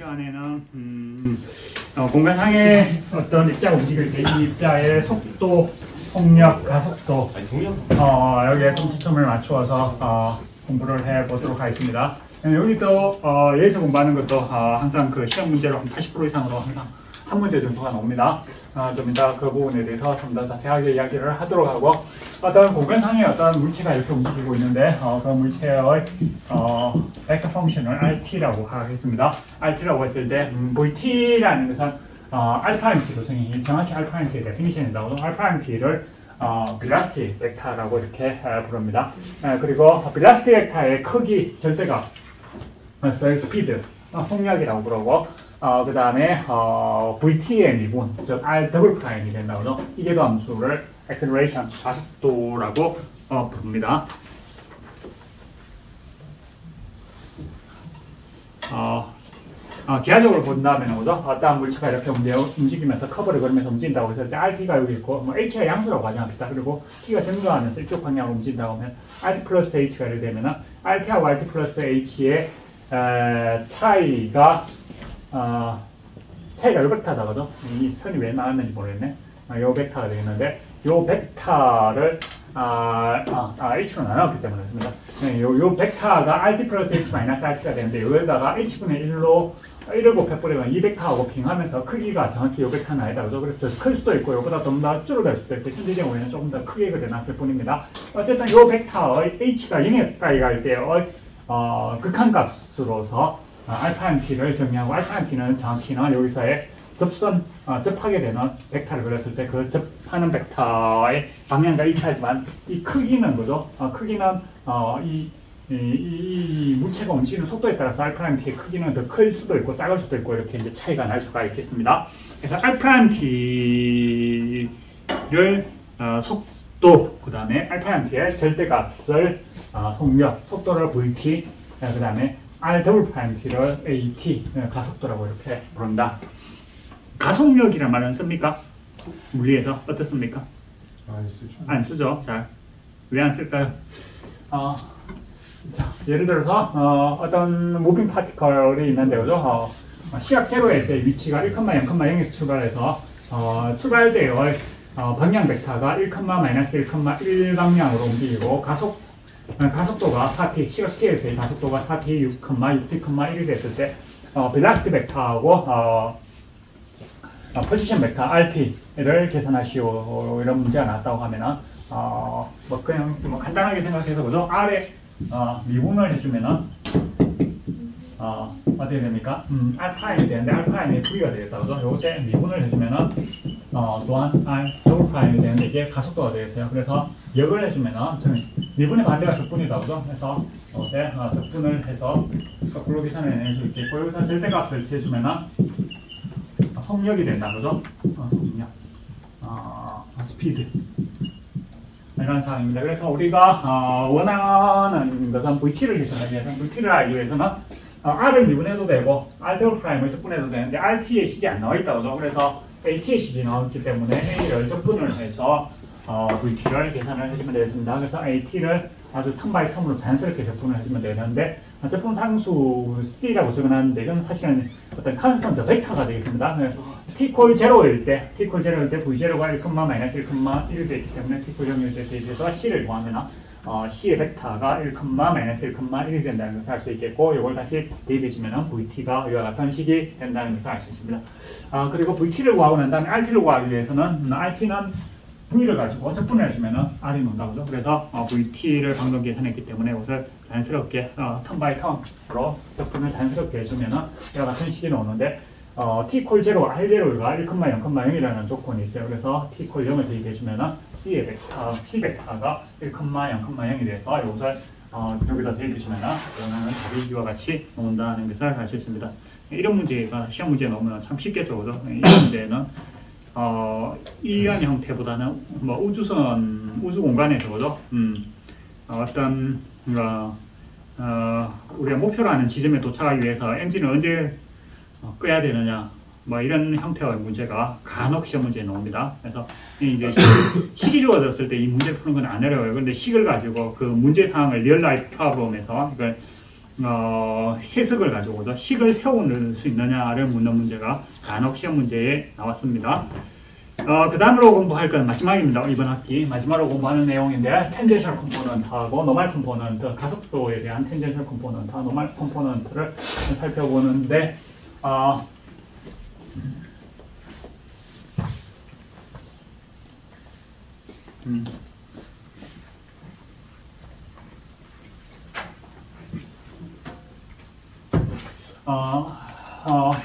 시간에는 공간상의 어떤 입자가 움직일 때 이 입자의 속도, 속력, 가속도 여기에 좀 초점을 맞추어서 공부를 해보도록 하겠습니다. 여기도 여기서 공부하는 것도 항상 그 시험 문제로 한 80% 이상으로 항상 한 문제 정도가 나옵니다. 좀 이따 그 부분에 대해서 좀 더 자세하게 이야기를 하도록 하고, 어떤 공간상의 어떤 물체가 이렇게 움직이고 있는데 그 물체의 벡터 펑션을 RT라고 하겠습니다. RT라고 했을 때 VT라는 것은 R'T로 정확히 R'T의 데피니션이 나오고, R'T를 velocity 벡터라고 이렇게 부릅니다. 그리고 velocity 벡터의 크기, 절대값, 스피드, 속력이라고 부르고, 그 다음에 VT의 미분, 즉 R 더블 프라임이 된다고 이계도 함수를 acceleration, 가속도라고 부릅니다. 기하적으로 본다면 어떠한 물체가 이렇게 움직이면서 커브를 그리면서 움직인다고 했을 때 RT가 여기 있고, H가 양수라고 가정합시다. 그리고 T가 증가하면서 이쪽 방향으로 움직인다고 하면 RT 플러스 H가 이렇게 되면 RT하고 RT 플러스 H의 차이가 요 벡터다거든. 이 선이 왜 나왔는지 모르겠네. 요 벡터가 되겠는데, 요 벡터를 H로 나눴기 때문에 그렇습니다. 요 벡터가 RT 플러스 H 마이너스 RT가 되는데, 여기다가 H분의 1을 곱해버리면 이 벡터하고 빙하면서 크기가 정확히 요 벡터는 아니다. 그죠? 그래서 더 클 수도 있고, 요보다 좀 더 줄어들 수도 있어요. 실제 경우에는 조금 더 크게 그려놨을 뿐입니다. 어쨌든 요 벡터의 H가 0에 가까이 갈 때의 극한값으로서 R'T를 정의하고, R'T는 정확히는 여기서의 접하게 되는 벡터를 그렸을 때 그 접하는 벡터의 방향과 일치하지만 이 크기는 거죠. 크기는 이 물체가 움직이는 속도에 따라서 R'T의 크기는 더 클 수도 있고 작을 수도 있고 이렇게 이제 차이가 날 수가 있겠습니다. 그래서 R'T를 속도, 그 다음에 R'T의 절대값을 속력, 속도를 VT, 그 다음에 R 더블 프라임 T를 AT, 가속도라고 이렇게 부른다. 가속력이란 말은 씁니까? 물리에서 어떻습니까? 안 쓰죠. 자, 왜 안 쓸까요? 자, 예를 들어서 어떤 무빙 파티클이 있는데, 그죠? 시각 제로에서의 위치가 1,0,0에서 출발해서 출발대의 방향 벡터가 1,-1,1 방향으로 움직이고, 가속도가 4t, 시각 t에서의 가속도가 4t, 6t,1이 됐을 때 velocity 벡터하고 포지션 벡터 RT를 계산하시오, 이런 문제가 나왔다고 하면은 그냥 간단하게 생각해서 보죠. R에 미분을 해주면은 어떻게 됩니까? R'이 되는데 R'이 V가 되겠다, 그죠? 요새 미분을 해주면은 또한 R 더블 프라임이 되는데 이게 가속도가 되겠어요. 그래서 역을 해주면은 미분의 반대가 적분이다, 그죠? 그래서 요새 적분을 해서 거꾸로 계산을 해낼 수 있겠고, 여기서 절대값을 채주면은 속력이 된다, 그죠? 속력, 스피드, 이런 사항입니다. 그래서 우리가 원하는 것은 VT를 계산하기 위해서, VT를 알기 위해서는 R을 미분해도 되고 R 더블 프라임을 적분해도 되는데 RT의 식이 안 나와 있다, 그죠? 그래서 AT의 식이 나왔기 때문에 A를 적분을 해서 VT를 계산을 해주면 되겠습니다. 그래서 AT를 아주 텀 바이 텀으로 자연스럽게 적분을 해주면 되는데, 적분 상수 C라고 적어놨는데 이건 사실은 어떤 컨스턴트 벡터가 되겠습니다. T 콜 제로일 때 V0가 1,-1,1이 되기 때문에 T 콜 0일 때 대비해서 C를 구하면 C의 벡터가 1,-1,1이 된다는 것을 알 수 있겠고, 이걸 다시 대입해주면 VT가 이와 같은 식이 된다는 것을 알 수 있습니다. 그리고 VT를 구하고 난 다음에 RT를 구하기 위해서는 RT는 V를 가지고 적분을 해주면 R이 나온다고요. 그래서 VT를 방금 계산했기 때문에 이것을 자연스럽게 텀 바이 텀으로 적분을 자연스럽게 해주면 이와 같은 식이 나오는데, T 콜 제로, R0가 1,0,0이라는 조건이 있어요. 그래서 T 콜 0을 대입해주면 C의 벡터, C 벡터가 1,0,0이 돼서 이것을 여기다 대입해주면 원하는 답이 이와 같이 나온다는 것을 알 수 있습니다. 이런 문제가 시험 문제에 나오면 참 쉽게 적어도, 이런 문제는 이런 형태보다는 우주 공간에서, 그죠? 어떤 우리가 목표로 하는 지점에 도착하기 위해서 엔진을 언제 끄야 되느냐, 이런 형태의 문제가 간혹 시험 문제에 나옵니다. 그래서 이제 식이 주어졌을 때 이 문제 푸는 건 안 어려워요. 근데 식을 가지고 그 문제 사항을 리얼 라이프 프로블럼에서 이걸 해석을 가지고도 식을 세울 수 있느냐를 묻는 문제가 간혹 시험 문제에 나왔습니다. 그 다음으로 공부할 건 마지막입니다. 이번 학기 마지막으로 공부하는 내용인데 텐젠셜 컴포넌트하고 노멀 컴포넌트, 가속도에 대한 텐젠셜 컴포넌트와 노멀 컴포넌트를 살펴보는데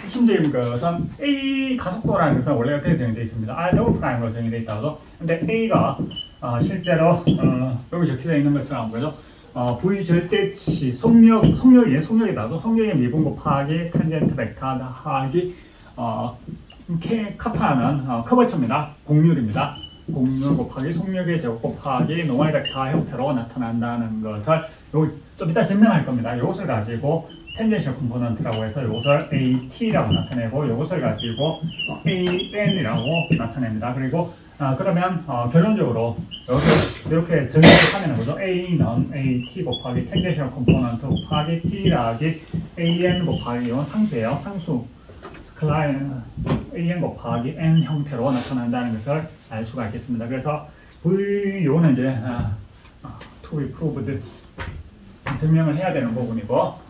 핵심적인 것은 A 가속도라는 것은 원래 어떻게 정의되어 있습니다. R 더블 프라임으로 정의되어 있다고. 근데 A가 실제로 여기 적혀져 있는 것을 안 보죠. V 절대치 속력이라도 속력의 미분 곱하기 탄젠트 벡터 더하기 카파는 커버처입니다. 곡률입니다. 곡률 곱하기 속력의 제곱 곱하기 노멀 벡터 형태로 나타난다는 것을 여기 좀 이따 설명할 겁니다. 이것을 가지고 텐젠셜 컴포넌트라고 해서 이것을 AT라고 나타내고 이것을 가지고 AN이라고 나타냅니다. 그리고 그러면 결론적으로 이렇게 정의를 하면 뭐죠? A는 AT 곱하기 텐젠셜 컴포넌트 곱하기 T라기 AN 곱하기 이건 상수예요. 상수 클라인 AN 곱하기 N 형태로 나타난다는 것을 알 수가 있겠습니다. 그래서 V 요는 이제 to be proved 증명을 해야 되는 부분이고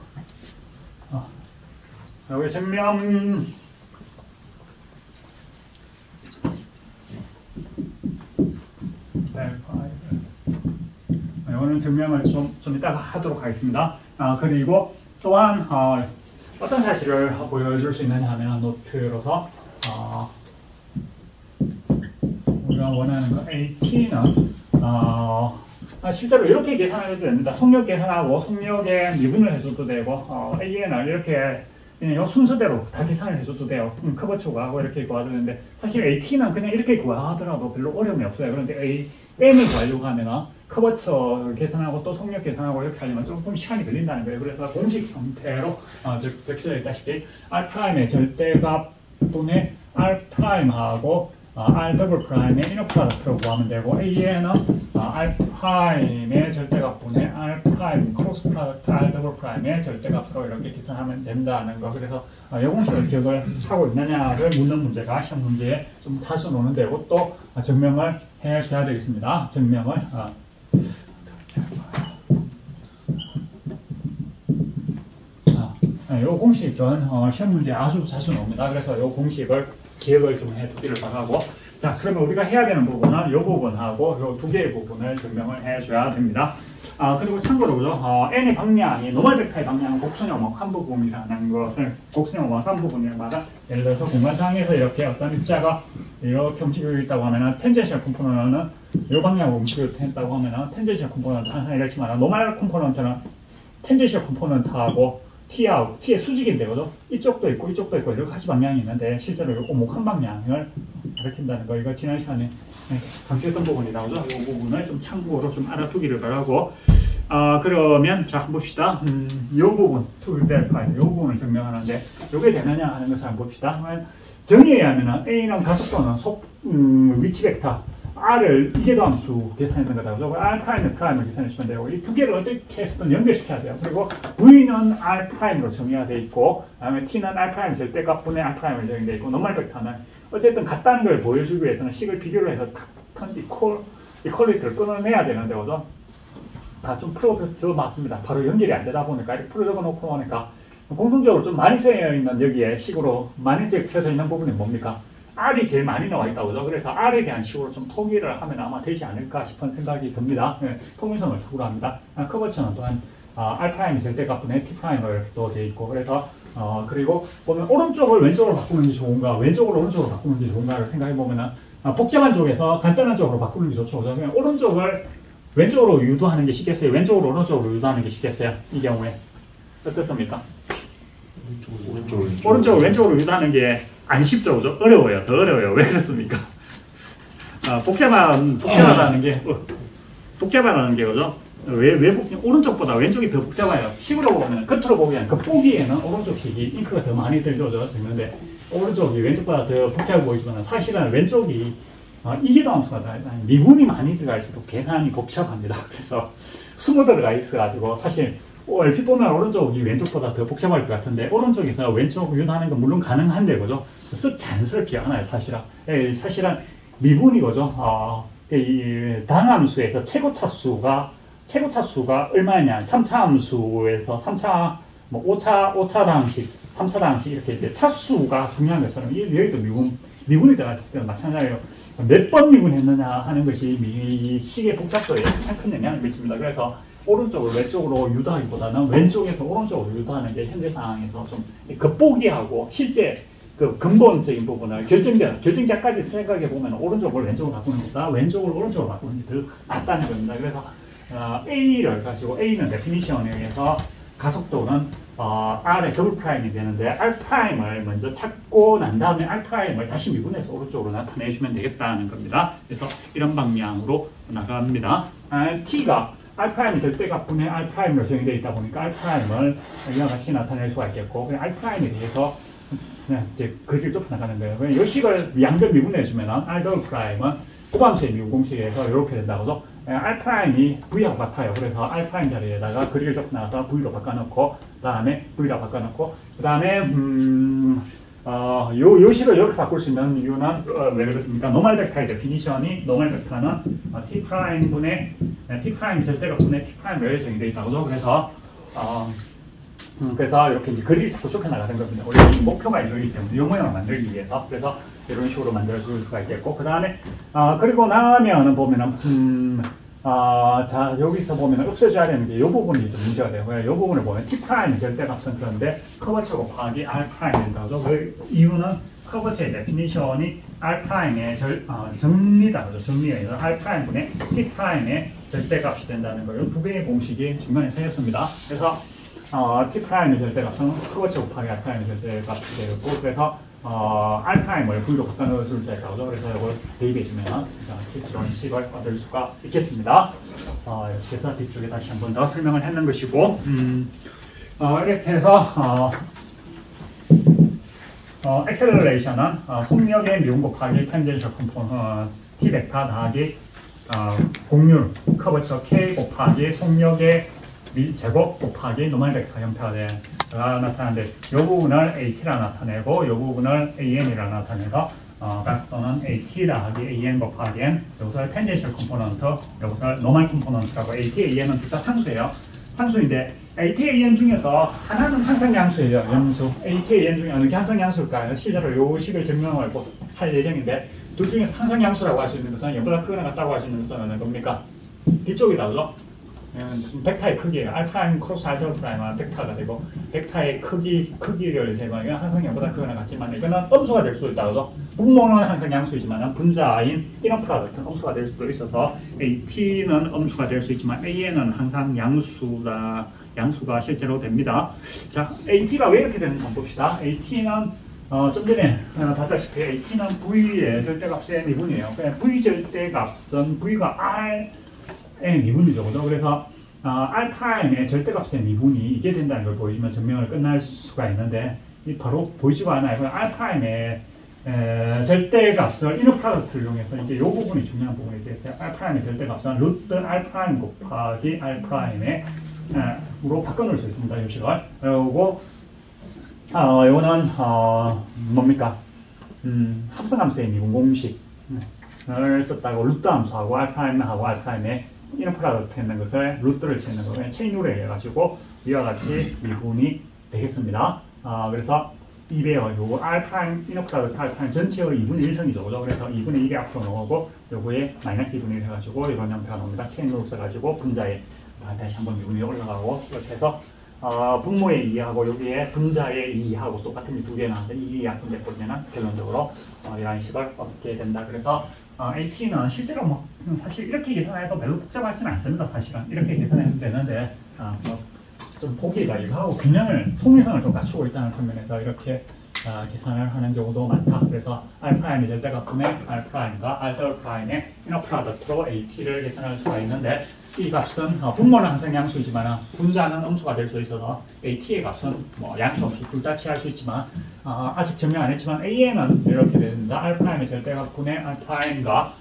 여기 증명 이거는 증명을 좀 이따가 하도록 하겠습니다. 그리고 또한 어떤 사실을 보여줄 수 있느냐 하면 노트로서 우리가 원하는 거 AT는 실제로 이렇게 계산해도 됩니다. 속력 계산하고 속력의 미분을 해줘도 되고 AN을 이렇게 그냥 이 순서대로 다 계산을 해줘도 돼요. 커버초가 하고 이렇게 구하도 되는데 사실 AT는 그냥 이렇게 구하더라도 별로 어려움이 없어요. 그런데 AN을 구하려고 하면 커버처 계산하고 또 속력 계산하고 이렇게 하려면 조금 시간이 걸린다는 거예요. 그래서 공식 형태로 적혀져 있다시피 R'의 절대값 분의 R'하고 R 더블 프라임의 이너 프로덕트로 구하면 되고 AN은 R''의 절대값분의 R' 크로스 프로덕트 R 더블 프라임의 절대값으로 이렇게 계산하면 된다는 거. 그래서 이 공식을 기억을 하고 있느냐를 묻는 문제가 시험 문제에 좀 자주 오는데 이것도 증명을 해줘야 되겠습니다. 증명을 이 공식은 시험 문제에 아주 자주 나옵니다. 그래서 이 공식을 기억을 좀 해두기를 바라고. 자, 그러면 우리가 해야 되는 부분은 이 부분하고 이 두 개의 부분을 증명을 해줘야 됩니다. 그리고 참고로 그죠? n의 방향이 노멀 벡터의 방향은 곡선형목 한 부분이라는 것을 곡선형목 한 부분이라는 말은 예를 들어서 공간상에서 이렇게 어떤 입자가 이렇게 움직이고 있다고 하면은 텐젠셜 컴포넌트는 이 방향으로 움직이고 있다고 하면은 텐젠셜 컴포넌트 항상 이렇지만 노멀 컴포넌트는 텐젠셜 컴포넌트하고 T의 수직인데, 그죠? 이쪽도 있고 이렇게 같이 방향이 있는데 실제로 이거 목 한 방향을 가리킨다는 거, 이거 지난 시간에 강조했던 부분이다, 그죠? 이 부분을 좀 참고로 좀 알아두기를 바라고. 그러면 자 한번 봅시다. 이 부분, 이 부분을 증명하는데 이게 되느냐 하는 것을 한번 봅시다. 정의에 의하면 A는 가속도는 위치 벡터 R을 이계도함수 계산하는 거다. 그죠? R' 프라임을 계산해주면 되고, 이 두 개를 어떻게 해서든 연결시켜야 돼요. 그리고 V는 R''으로 정의가 되어 있고, 그 다음에 T는 R' 절대값분의 R''을 정의되어 있고, 노멀 벡터는 어쨌든 같다는 걸 보여주기 위해서는 식을 비교를 해서 큰 이퀄리티를 끊어내야 되는데, 그죠? 다 좀 풀어서 맞습니다. 바로 연결이 안 되다 보니까 이렇게 풀어 적어 놓고 보니까 공통적으로 좀 많이 쓰여 있는 여기에 식으로 많이 적혀져 있는 부분이 뭡니까? R이 제일 많이 나와 있다고 그죠? 그래서 R에 대한 식으로 좀 통일을 하면 아마 되지 않을까 싶은 생각이 듭니다. 통일성을 추구합니다. 커버처는 또한 R' 절대값분의 T'으로 또 되어 있고, 그래서 그리고 보면 오른쪽을 왼쪽으로 바꾸는 게 좋은가, 왼쪽을 오른쪽으로 바꾸는 게 좋은가를 생각해 보면은 복잡한 쪽에서 간단한 쪽으로 바꾸는 게 좋죠. 그냥 오른쪽을 왼쪽으로 유도하는 게 쉽겠어요? 왼쪽으로 오른쪽으로 유도하는 게 쉽겠어요? 이 경우에 어떻습니까? 오른쪽을 왼쪽으로 유도하는 게 안 쉽죠, 그죠? 어려워요. 더 어려워요. 왜 그렇습니까? 복잡하다는 게 그죠? 오른쪽보다 왼쪽이 더 복잡해요. 식으로 보면, 겉으로 보기엔, 겉보기에는 오른쪽 식이 잉크가 더 많이 들죠, 적는데 오른쪽이 왼쪽보다 더 복잡해 보이지만 사실은 왼쪽이 이계도함수가 미분이 많이 들어갈수록 계산이 복잡합니다. 그래서 숨어 들어가 있어가지고 사실 얼핏 보면 오른쪽이 왼쪽보다 더 복잡할 것 같은데 오른쪽에서 왼쪽 유도하는 건 물론 가능한데 그죠? 쓱 자연스럽지 않아요 사실은. 사실은 미분이 그죠? 이 단함수에서 최고차수가 얼마냐? 3차 함수에서 3차 뭐 5차당식, 3차당식 이렇게 이제 차수가 중요한 것처럼 여기도 미분이 들어갔을 때는 마찬가지로 몇 번 미분했느냐 하는 것이 이 식의 복잡도에 가장 큰 영향을 미칩니다. 그래서 오른쪽을 왼쪽으로 유도하기보다는 왼쪽에서 오른쪽으로 유도하는 게 현재 상황에서 좀 겉보기하고 실제 그 근본적인 부분을 결정자까지 생각해 보면 오른쪽을 왼쪽으로 바꾸는 것보다 왼쪽을 오른쪽으로 바꾸는 게 더 낫다는 겁니다. 그래서 A를 가지고 A는 데피니션에 의해서 가속도는 R의 더블 프라임이 되는데 R''을 먼저 찾고 난 다음에 R''을 다시 미분해서 오른쪽으로 나타내주면 되겠다는 겁니다. 그래서 이런 방향으로 나갑니다. T가 R'이 절대값분의 R'로 정의되어 있다 보니까 R'을 이와 같이 나타낼 수가 있겠고 그냥 R'에 대해서 그냥 이제 그리를 좁혀 나가는 거예요. 이 식을 양변 미분해주면 R 더블 프라임은 호감수의 미분 공식에서 이렇게 된다고 해서 R'이 V하고 같아요. 그래서 R' 자리에다가 그리를 좁혀 나가서 V로 바꿔놓고 그 다음에 V로 바꿔놓고 그 다음에 요 식을 이렇게 바꿀 수 있는 이유는 왜 그렇습니까? 노멀 벡터의 데피니션이 노멀 벡터는 T' 분의 T' 절대값 분의 T'를 정의되어 있다고 그래서 그래서 이렇게 이제 그리를 자꾸 좁혀 나가는 겁니다. 우리 목표가 이거기 때문에 이 모양을 만들기 위해서 그래서 이런 식으로 만들어 줄 수가 있겠고 그 다음에 그리고 나면은 보면은 자 여기서 보면은 없애줘야 되는 게 이 부분이 좀 문제가 되고요. 이 부분을 보면 T' 절대값은 그런데 커버처 곱하기 R' 된다죠. 그 이유는 커버처의 데피니션이 R''의 정리다 그죠. 정리예요. R' 분의 T'의 절대값이 된다는 거예요. 두 개의 공식이 중간에 생겼습니다. 그래서 T'의 절대값은 커버처 곱하기 R'의 절대값이 되고 그래서 R'을 V로 바꿔 넣을 수 있다고 그래서 이걸 대입해주면 이런 식을 얻을 수가 있겠습니다. 이렇게 해서 뒤쪽에 다시 한 번 더 설명을 했는 것이고 이렇게 해서 엑셀러레이션은 속력의 미분 곱하기 탄젠셜 컴포넌트 T 벡터 더하기 곡률 커버처 K 곱하기 속력의 제곱 곱하기 노멀 벡터 형태가 나타나는데 이 부분을 AT라 나타내고 이 부분을 AN이라 나타내서 각도는 AT 더하기 AN 곱하기 N 여기서 텐젠셜 컴포넌트 여기서 노멀 컴포넌트라고 AT, AN은 둘 다 상수예요. 상수인데 AT, AN 중에서 하나는 항상 양수예요. 양수. AT, AN 중에 어느 게 항상 양수일까요? 실제로 이 식을 증명하고 할 예정인데 둘 중에서 항상 양수라고 할 수 있는 것은 0보다 크거나 같다고 할 수 있는 것은 어느 겁니까? 뒤쪽이다 그죠? 벡터의 크기예요. R' 크로스 R' 벡터가 되고 벡터의 크기를 제거하면 항상 0보다 크거나 같지만 이거는 음수가 될 수도 있다 그죠? 분모는 항상 양수이지만 분자인 이너 프로덕트는 음수가 될 수도 있어서 AT는 음수가 될 수 있지만 AN은 항상 양수가 실제로 됩니다. 자, AT가 왜 이렇게 되는지 한번 봅시다. AT는 좀 전에 봤다시피 AT는 V의 절대값의 미분이에요. V 절대값은 V가 R의 미분이죠. 그죠? 그래서 R'의 절대값의 미분이 이게 된다는 걸 보여주면 증명을 끝날 수가 있는데 바로 보이지가 않아요. R'의 절대값을 이너 프로덕트를 이용해서 이제 이 부분이 중요한 부분이 되겠어요. R'의 절대값은 루트 R' 곱하기 R'의 으로 바꿔놓을 수 있습니다. 이 식을. 그리고 이거는 뭡니까? 합성함수의 미분 공식을 썼다고 루트 함수하고 R'하고 R'의 이너 프로덕트 있는 것을 루트를 치는 거예요. 체인룰에 해가지고 이와 같이 미분이 되겠습니다. 그래서 2배어가지고 R' 이너 프로덕트 R' 전체의 2분의 1성이죠. 그죠? 그래서 2분의 1이 앞으로 나오고 요거에 마이너스 2분의 1 해가지고 이런 형태가 나옵니다. 체인룰 써가지고 분자에 다시 한번 미분이 올라가고 이렇게 해서 분모의 2하고 여기에 분자의 2하고 똑같은 이 두 개 나와서 2 약분돼 버리면 결론적으로 이런 식을 얻게 된다. 그래서 AT는 실제로 뭐 사실 이렇게 계산해도 별로 복잡하지는 않습니다. 사실은 이렇게 계산해도 되는데 좀 보기가 이거하고 균형을 통일성을 좀 갖추고 있다는 측면에서 이렇게 계산을 하는 경우도 많다. 그래서 R'의 절대값분의 R'과 R'의 이너 프로덕트로 AT를 계산할 수가 있는데 이 값은 분모는 항상 양수이지만 분자는 음수가 될 수 있어서 AT의 값은 뭐 양수, 음수 둘 다 취할 수 있지만 아직 증명 안 했지만 AN은 이렇게 됩니다. R'의 절대값분의 R'과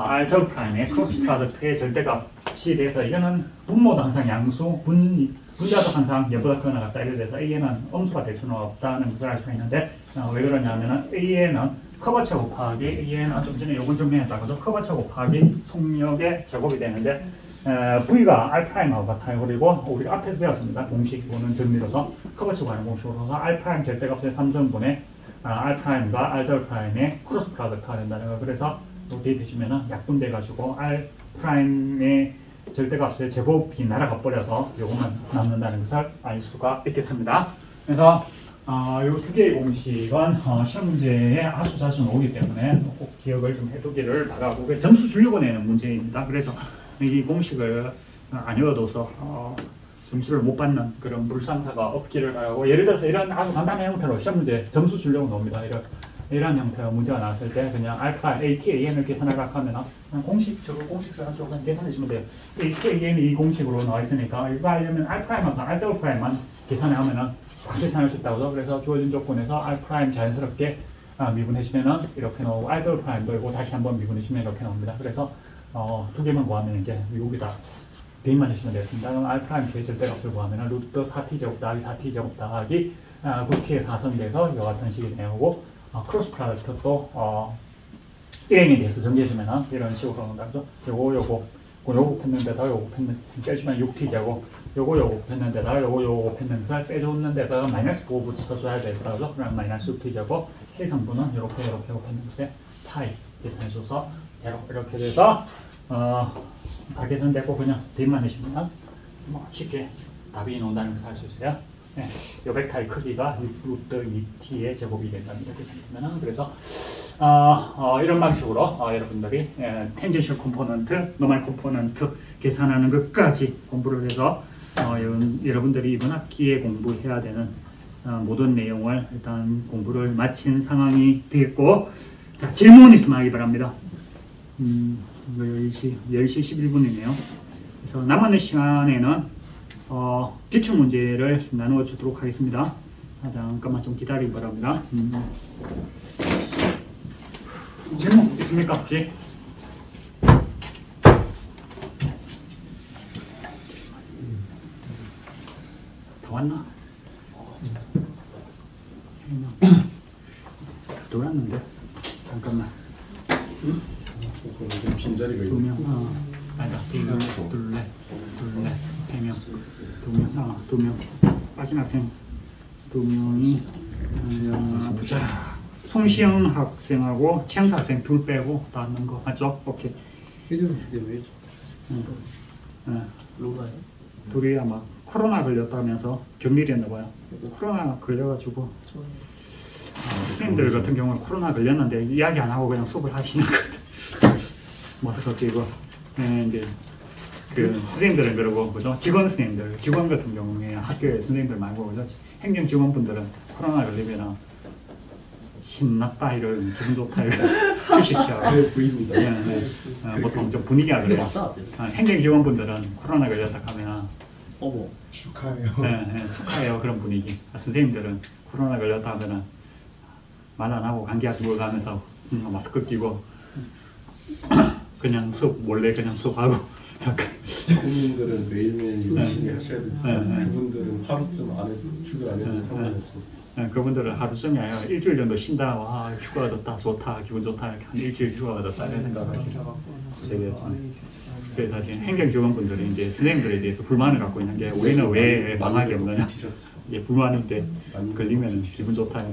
알터 프라임의 크로스 프로덕트의 절대값이 돼서 이거는 분모도 항상 양수, 분자도 항상 얘보다 크거나 같다 이래 돼서 A에는 음수가 될 수는 없다는 것을 알 수가 있는데 왜 그러냐면은 A에는 커버체 곱하기 A에는 좀 전에 요건 증명했다고죠. 커버체 곱하기 속력의 제곱이 되는데 V가 R'하고 같아요. 그리고 우리가 앞에서 배웠습니다. 공식, 이거는 정리로서 커버체 구하는 공식으로서 R' 절대값의 3성분의 R'과 R'의 크로스 프로덕트가 된다는 거. 그래서 또 대입해주면은 약분돼가지고 R'의 절대값의 제곱이 날아가 버려서 요것만 남는다는 것을 알 수가 있겠습니다. 그래서 이 두 개의 공식은 시험 문제에 아주 자주 나오기 때문에 꼭 기억을 좀 해두기를 바라고 점수 주려고 내는 문제입니다. 그래서 이 공식을 안 외워둬서 점수를 못 받는 그런 불상사가 없기를 바라고 예를 들어서 이런 아주 간단한 형태로 시험 문제 점수 주려고 나옵니다. 이런 형태로 문제가 나왔을 때 그냥 알파 ATAN을 계산하라고 하면 그냥 공식적으로 공식 써가지고 그냥 계산해주면 돼요. ATAN이 이 공식으로 나와 있으니까 이거 하려면 R'만 R'만 계산하면은 다 계산할 수 있다고. 그래서 주어진 조건에서 R' 자연스럽게 미분해주면은 이렇게 나오고 R'도 이거 다시 한번 미분해주면 이렇게 나옵니다. 그래서 두 개만 구하면 이제 여기다 대입만 해주면 되겠습니다. 그럼 R' 의 절대값을 구하면은 루트 4t제곱 더하기 4t제곱 더하기 9t의 4성돼서 이와 같은 식이 되고 크로스 프로덕트도 1행에 대해서 정리해주면 이런 식으로 나온다. 그죠? 요거 곱했는데다가 요거 빼주면 6t제곱 요거 곱했는데다가 요거 곱했는데 빼주는 데다가 마이너스 9 붙여줘야 되겠다. 그죠? 그럼 마이너스 6t제곱 해성분은 이렇게 곱했는데 차이 계산해줘서 제로 이렇게 돼서 다 계산되고 그냥 대입만 해주면 쉽게 답이 나온다는 것을 알 수 있어요. 네, 요 벡터의 크기가 6루트 2t의 제곱이 된다는 이렇게 생기면 그래서 이런 방식으로 여러분들이 텐젠셜 컴포넌트, 노멀 컴포넌트 계산하는 것까지 공부를 해서 여러분들이 이번 학기에 공부해야 되는 모든 내용을 일단 공부를 마친 상황이 되겠고, 자, 질문 있으면 하기 바랍니다. 10시 11분이네요. 그래서 남은 시간에는 기출문제를 나누어 주도록 하겠습니다. 잠깐만 좀 기다리기 바랍니다. 질문 있습니까 혹시? 다 왔나? 돌았는데 잠깐만. 빈자리가 있네. 2명. 아니다. 둘, 넷, 3명. 2명. 빠진 학생 2명이 송시영 학생하고 최영사 학생 둘 빼고 다 넣는 거 맞죠? 오케이. 이름 그게 왜죠? 로라요? 둘이 아마 코로나 걸렸다면서 격리를 했나 봐요. 코로나 걸려가지고 선생님들 같은 경우는 코로나 걸렸는데 이야기 안 하고 그냥 수업을 하시는 거예요. 마스크 끼고 이제 그 선생님들은 그러고 그죠? 직원 같은 경우에 학교에 선생님들 말고 그죠? 행정 직원분들은 코로나 걸리면 신났다 이런 기분 좋다 이런 휴식이야. 그래 보입니다. 보통 좀 분위기가 그래요. 행정 직원분들은 코로나 걸렸다 하면 어머 축하해요. 축하해요 그런 분위기. 선생님들은 코로나 걸렸다 하면은 말 안 하고 감기약 먹어가면서 마스크 끼고 그냥 수업 몰래 그냥 수업하고 약간 국민들은 매일매일 열심히 하셔야 되지만 그분들은 하루쯤 안 해도 출근 안 해도 상관없어서 그분들은 하루쯤이 아니라 일주일 정도 쉰다. 와 휴가가 졌다 좋다 기분 좋다 이렇게 한 일주일 휴가가 졌다 이런 생각을 하시죠. 그래서 행정 직원분들이 이제 선생님들에 대해서 불만을 갖고 있는 게 우리는 왜 방학이 없느냐. 이게 불만인데 걸리면 기분 좋다.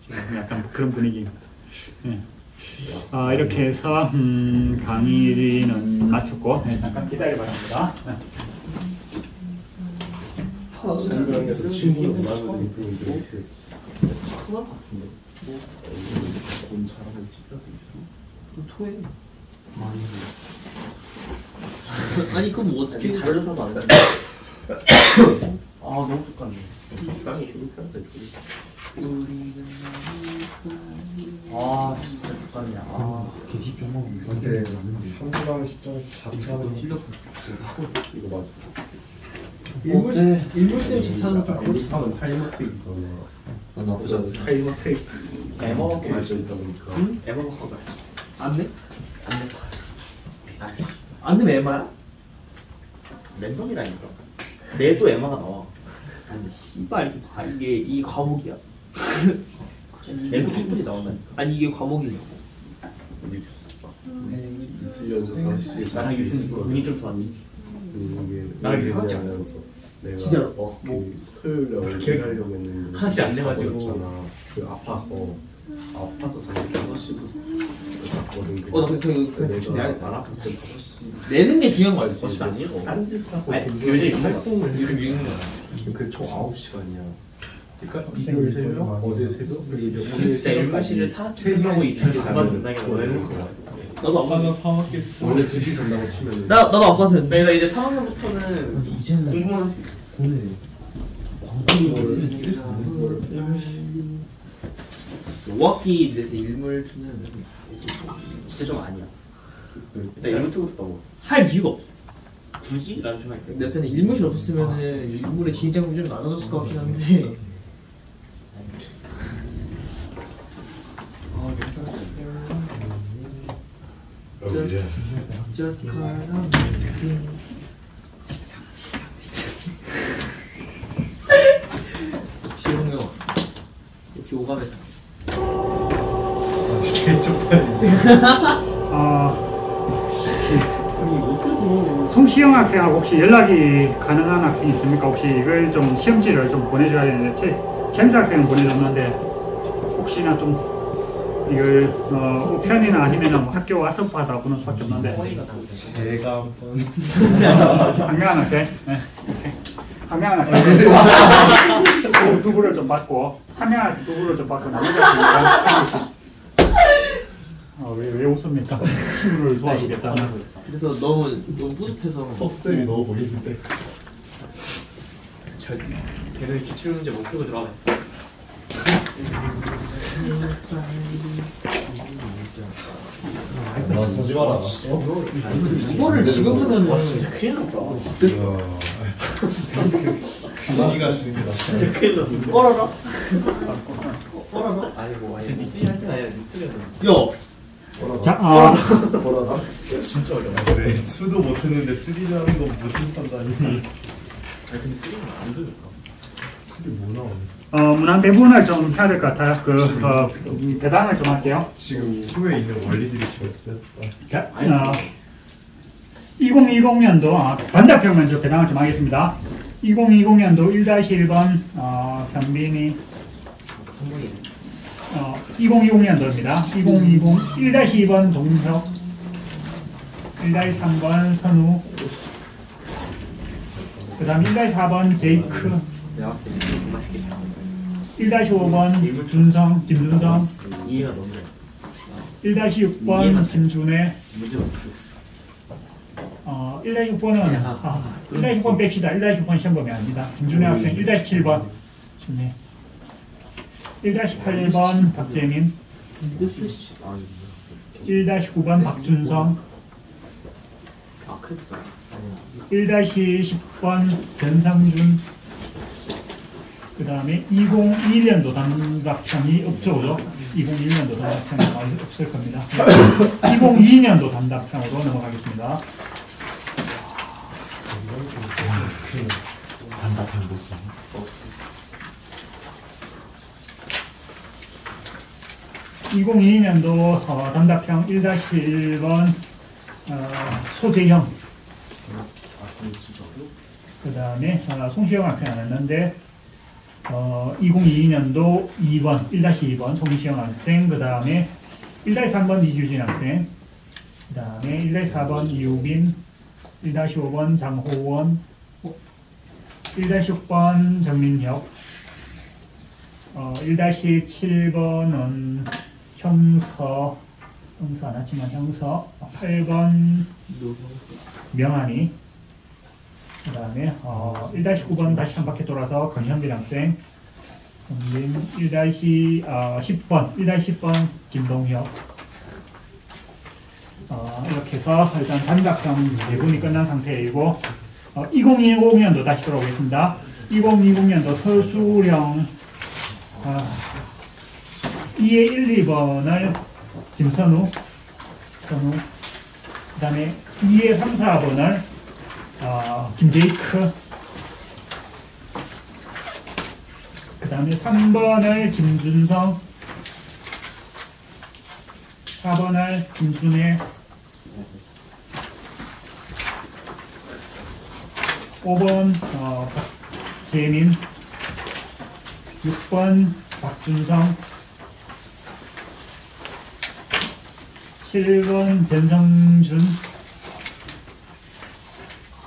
지금 약간 그런 분위기. 이렇게 해서 강의는 마쳤고 잠깐 기다려 바랍니다. 생각해서 친구를 원하는 분들이 있을지 토할 것 같은데. 돈 잘하는 집이라도 있어? 토해. 아니 그럼 뭐 어떻게 자료를 사도 안 돼? 너무 좋겠네. 적당히 이렇게 편하죠. 진짜 좋겠냐. 개십 좀 근데 3강 시점에서 자퇴하는 이거 맞아. 일물 때문에 자퇴하는 좀 그렇지. 하면 타이머테이크잖아. 나쁘지 않아. 타이머테이크 에머먹고 말져 있다 보니까 에머먹고 말지. 안 내? 안 내. 아치. 안 내면 에마야? 랜덤이라니까. 내도 에마가 나와. 아니 씨발 이게 이게 이 과목이야. 내도 삐뚤이 나온다니까. 아니 이게 과목이냐고. 이틀 연속 5시에 나랑 유승이 운이 좀 좋았지. 이게 나랑 이게 상관이 안 났어. 내가 진짜로? 그 토요일에 얼굴 하려고 했는데 하나씩 안 돼가지고. 자버렸잖아. 그 아파서 잠시 5시부터 잤거든. 나 그 내가 안 아팠을 때 5시 내는 게 중요한 거 알지? 어차피 안 읽어. 다른 짓을 하고 아니 요즘 활동을 요즘 읽는 거야. 그총 9시간이야. 그러니까 학생들 이틀 새벽, 많이 어제 새벽, 그리고 이제 근데 진짜 일과시를 최소하고 이틀을 잡아준다는 게 너무 좋아. 나도 안 받아. 사먹겠어. 원래 2시 잔다고 치면 나도 안 받아. 내가 이제 3학년부터는 이제는 공부만 할 수 있어. 오늘 광고를 쓸수 있는 걸 5학기 내에서 일물 주는 진짜 좀 아니야. 나 이거 뜨고도 너무 할 이유가 없어. 굳이? 라는 생각이 들어. 내가 일물실 없었으면은 일물의 진작이 좀 낮아졌을 것 같긴 한데. 이제 Just call on 시용 형 역시 오감에서 송시영 학생하고 혹시 연락이 가능한 학생이 있습니까? 혹시 이걸 좀 시험지를 좀 보내줘야 되는데 제임스 학생은 보내줬는데 혹시나 좀 이걸 우편이나 아니면 학교 와서 받아 보는 수밖에 없는데 제가 한번 한명한 학생, 네, 한명한 학생 두부를 좀 받고 한명한 학생 두부를 좀 받고 나머지 학생은 왜 웃습니까? 친구를 도와주겠다는. 그래서 너무 뿌듯해서 석쌤이 너무 보이는데 걔는 기출문제 못 풀고 들어가네. 나 사지 마라. 이거를 지금 하면 진짜 큰일 났다. 분위기가 중입니다. 진짜 큰일 났다. 뻔하다. 뻔하다. 아니고 진짜 미스리 할 때가 아니라 유튜브에서 야, 자, 뭐라나? 진짜 어려워. 그래 2도 못했는데 3를 하는 건 무슨 판단이니? 아니 근데 쓰리는 안 되니까. 그게 뭐 나오네? 문항 배분을 좀 해야 될 것 같아요. 배당을 좀 할게요. 지금 2에 있는 원리들이 지금 없어요. 자, 2020년도 반대편 먼저 배당을 좀 하겠습니다. 2020년도 1-1번 변빈이 2020년도입니다. 2020 1-2번 동석 1-3번 선우 그 다음 1-4번 제이크 내가 봤을 때 이거 정말 쉽게 잘 나온다. 1-5번 준성 김준성 이해가 너무 돼. 1-6번 김준혜 문제가 풀렸어. 1-6번은 1-6번 뺍시다. 1-6번 시험 보면 아닙니다. 김준혜 학생 1-7번 준혜 1-8번 박재민 1-9번 박준성 아 크레딧 1-10번 변상준 그 다음에 2021년도 단답형이 없죠. 2021년도 단답형이 없을 겁니다. 2022년도 단답형으로 넘어가겠습니다. 단답형 못 써. 2022년도 단답형 1-1번 소재형 그 다음에 송시영 학생 안 했는데 2022년도 2번 1-2번 송시영 학생 그 다음에 1-3번 이규진 학생 그 다음에 1-4번 이우빈 1-5번 장호원 1-6번 정민혁 1-7번은 형서 안 왔지만 형서 8번 명한이 그 다음에 1-9번 다시 한 바퀴 돌아서 권현빈 학생 1-10번 김동혁 이렇게 해서 일단 단답형 대본이 끝난 상태이고 2020년도 다시 돌아오겠습니다. 2020년도 서수령 2의 1, 2번을 김선우 선우. 그 다음에 2의 3, 4번을 김제이크. 그 다음에 3번을 김준성. 4번을 김준혜. 5번 박재민. 6번 박준성. 7번 변성준.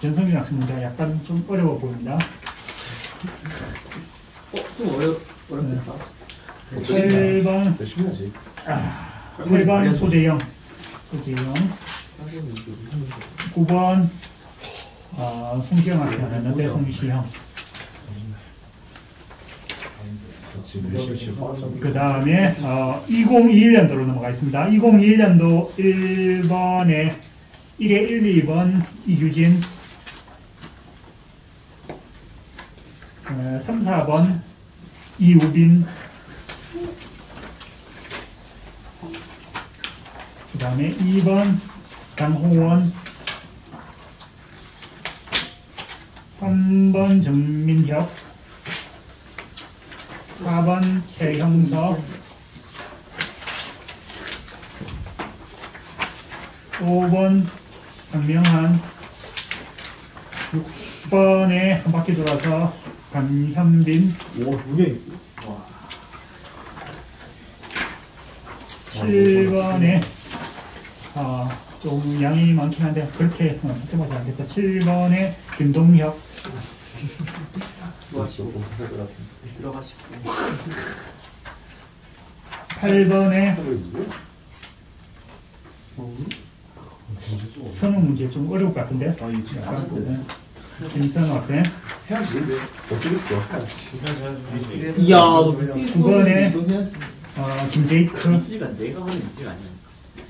변성준 학생 문제가 약간 좀 어려워 보입니다. 좀 어렵겠다. 8번 열심히 하지. 8번 소재영. 9번 송시영 학생이었는데 송시영. 그 다음에 2021년도로 넘어가겠습니다. 2021년도 1번에 1에 1, 2번 이규진. 3, 4번 이우빈. 그 다음에 2번 장홍원. 3번 정민혁. 4번 최형석. 5번 박명한. 6번에 한 바퀴 돌아서 강현빈. 와, 뭐냐, 이거. 7번에 좀 양이 많긴 한데 그렇게 복잡하지 않겠다. 7번에 김동혁. 들어가시고. 8번에 선우 문제 좀 어려울 것 같은데. 김선우 학생. 해야지. 근데 어쩌겠어. 해야지. 이야, 너 미스 9번에 너 해야지. 김제이크. 미스가 내가 하는 미스가 아니야.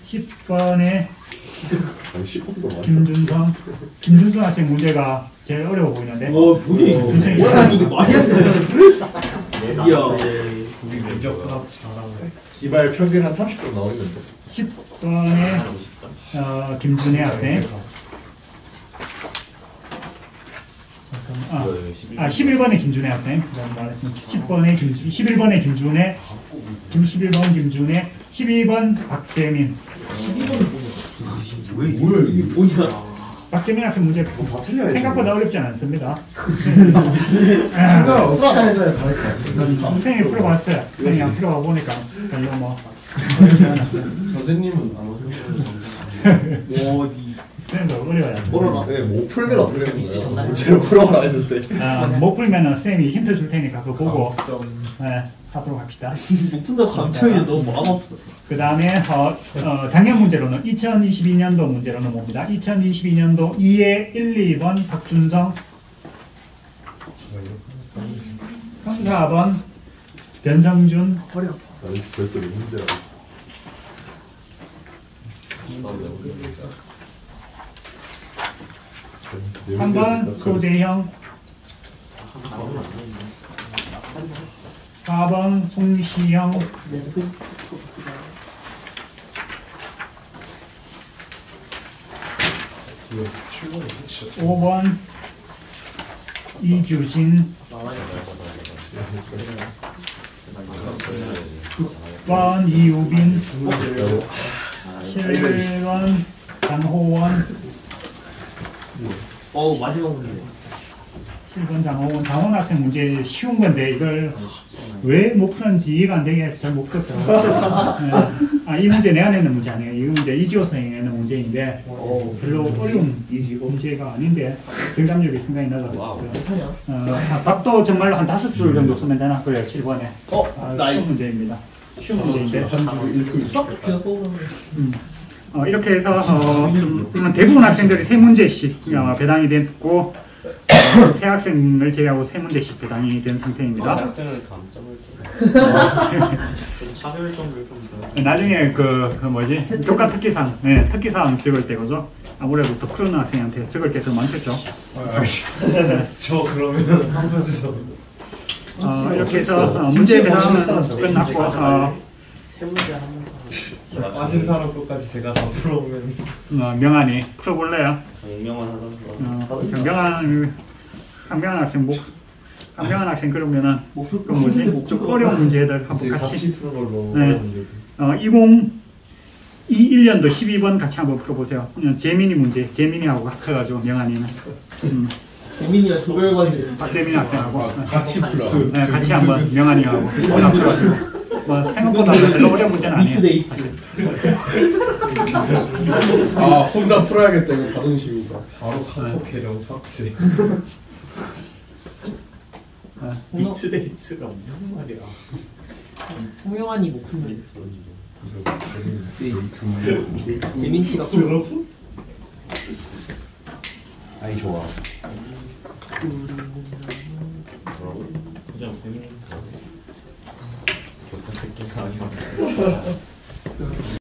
10번에 아니 10분도 많이. 김준성. 김준성 학생 문제가 제일 어려워 보이는데. 와, 돈이. 준성이 아니 이게 말이 안 돼. 이야. 우리 면접 하나 잘하네. 기발 평균 한 30분 나오겠는데. 10번에 김준혜 학생. 11번에 김준혜 학생. 10번에 11번에 김준혜. 11번 김준혜. 12번 박재민. 12번은 뭐야 이게? 뭐냐? 박재민 학생 문제 다 틀려야지. 생각보다 어렵지 않습니다. 생각 어떻게 하느냐에 다를 것 같아. 선생님이 풀어봤어요. 선생님이 안 풀어봐 보니까 별로 뭐 선생님은 안 오셨어요. 와, 선생님도 어려워요. 뭐라? 네, 못 풀면 어떻게 되는 미스 거야? 장난이야. 문제를 풀어라 했는데. 못 풀면은 선생님이 힌트 줄 테니까 그거 보고 하도록 합시다. 못 푼다고 감정이 너무 마음 아프죠. 그 다음에 작년 문제로는 2022년도 문제로는 뭡니다. 2022년도 2에 1, 2번 박준성. 3, 4번 변성준. 허리 아파. 아니 벌써 내 문제라고. 3번 소재형. 4번 송시형. 5번 이규진. 6번 이우빈. 7번 장호원. 마지막 문제. 7번 장호원. 장호원 학생 문제 쉬운 건데 이걸 왜 못 푸는지 이해가 안 되게 해서 잘 못 풀었더라고요. 이 문제 내가 내는 문제 아니에요. 이 문제 이지호 선생님이 내는 문제인데 별로 어려운 문제가 아닌데 정답률이 상당히 낮았어요. 답도 정말로 한 5줄 정도 쓰면 되나? 그래요. 7번에. 쉬운 나이스. 문제입니다. 쉬운 문제인데 한 이렇게 해서 좀 대부분 학생들이 3문제씩 배당이 됐고 세 학생을 제외하고 3문제씩 배당이 된 상태입니다. 학생은 감점을 좀 차별점을 좀 더. 나중에 그 뭐지 교과 특기상 특기사항 적을 때 그죠? 아무래도 더 큰 학생한테 적을 게 더 많겠죠. 저 그러면 한 가지서 이렇게 해서 문제 배당은 끝났고 세 문제 한 사람. 빠진 사람 것까지 제가 다 풀어오면 명한이 풀어볼래요? 공명한 하던가. 강명한 학생 강명한 학생 그러면은 그 뭐지? 좀 어려운 문제들 한번 같이 푸는 걸로 네. 2021년도 12번 같이 한번 풀어보세요. 재민이 문제, 재민이하고 합쳐가지고 명한이는 재민이가 두 결과지. 재민이 학생하고 같이 풀어. 네, 같이 한번 명한이하고 합쳐가지고 뭐 생각보다 별로 어려운 문제는 아니에요. 미투데이트. 아 혼자 풀어야겠다 이거 자존심이다. 바로 카톡 계정 삭제. 미츠데이트가 무슨 말이야? 통영환이 못 풀면 재민 씨가 풀어. 아이 좋아. 그냥 배민. 교권 특기사 아니야.